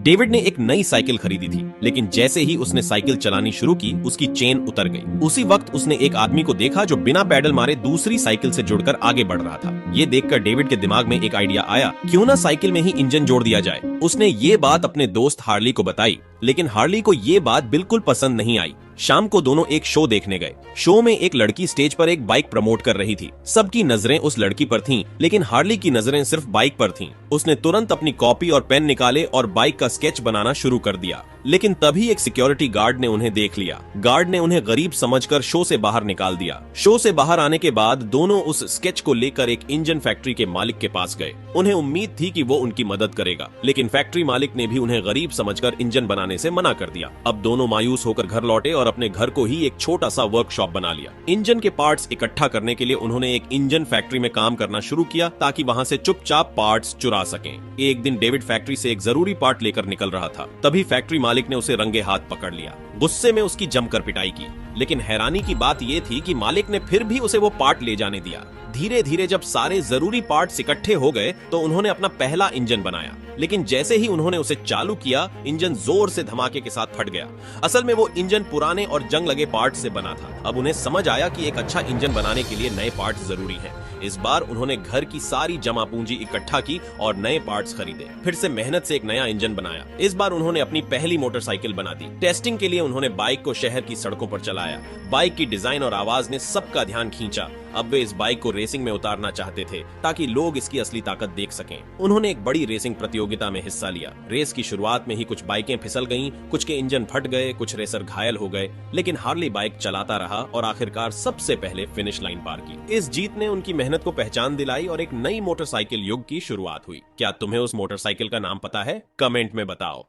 David ने एक नई साइकिल खरीदी थी, लेकिन जैसे ही उसने साइकिल चलानी शुरू की उसकी चेन उतर गई। उसी वक्त उसने एक आदमी को देखा जो बिना पैडल मारे दूसरी साइकिल से जुड़कर आगे बढ़ रहा था। ये देखकर डेविड के दिमाग में एक आइडिया आया, क्यों ना साइकिल में ही इंजन जोड़ दिया जाए। उसने ये बात अपने दोस्त हार्ली को बताई, लेकिन हार्ली को ये बात बिल्कुल पसंद नहीं आई। शाम को दोनों एक शो देखने गए। शो में एक लड़की स्टेज पर एक बाइक प्रमोट कर रही थी। सबकी नजरें उस लड़की पर थीं, लेकिन हार्ली की नजरें सिर्फ बाइक पर थीं। उसने तुरंत अपनी कॉपी और पेन निकाले और बाइक का स्केच बनाना शुरू कर दिया, लेकिन तभी एक सिक्योरिटी गार्ड ने उन्हें देख लिया। गार्ड ने उन्हें गरीब समझकर शो से बाहर निकाल दिया। शो से बाहर आने के बाद दोनों उस स्केच को लेकर एक इंजन फैक्ट्री के मालिक के पास गए। उन्हें उम्मीद थी कि वो उनकी मदद करेगा, लेकिन फैक्ट्री मालिक ने भी उन्हें गरीब समझकर इंजन बनाने से मना कर दिया। अब दोनों मायूस होकर घर लौटे और अपने घर को ही एक छोटा सा वर्कशॉप बना लिया। इंजन के पार्ट्स इकट्ठा करने के लिए उन्होंने एक इंजन फैक्ट्री में काम करना शुरू किया, ताकि वहां से चुपचाप पार्ट्स चुरा सकें। एक दिन डेविड फैक्ट्री से एक जरूरी पार्ट लेकर निकल रहा था, तभी फैक्ट्री मालिक ने उसे रंगे हाथ पकड़ लिया। गुस्से में उसकी जमकर पिटाई की, लेकिन हैरानी की बात यह थी कि मालिक ने फिर भी उसे वो पार्ट ले जाने दिया। धीरे धीरे जब सारे जरूरी पार्ट्स इकट्ठे हो गए तो उन्होंने अपना पहला इंजन बनाया, लेकिन जैसे ही उन्होंने उसे चालू किया, इंजन जोर से धमाके के साथ फट गया। असल में वो इंजन पुराने और जंग लगे पार्ट से बना था। अब उन्हें समझ आया कि एक अच्छा इंजन बनाने के लिए नए पार्ट्स जरूरी हैं। इस बार उन्होंने घर की सारी जमा पूंजी इकट्ठा की और नए पार्ट्स खरीदे। फिर से मेहनत से एक नया इंजन बनाया। इस बार उन्होंने अपनी पहली मोटरसाइकिल बना दी। टेस्टिंग के लिए उन्होंने बाइक को शहर की सड़कों पर चलाया। बाइक की डिजाइन और आवाज ने सबका ध्यान खींचा। अब वे इस बाइक को रेसिंग में उतारना चाहते थे, ताकि लोग इसकी असली ताकत देख सकें। उन्होंने एक बड़ी रेसिंग प्रतियोगिता में हिस्सा लिया। रेस की शुरुआत में ही कुछ बाइकें फिसल गईं, कुछ के इंजन फट गए, कुछ रेसर घायल हो गए, लेकिन हार्ली बाइक चलाता रहा और आखिरकार सबसे पहले फिनिश लाइन पार की। इस जीत ने उनकी मेहनत को पहचान दिलाई और एक नई मोटरसाइकिल युग की शुरुआत हुई। क्या तुम्हें उस मोटरसाइकिल का नाम पता है? कमेंट में बताओ।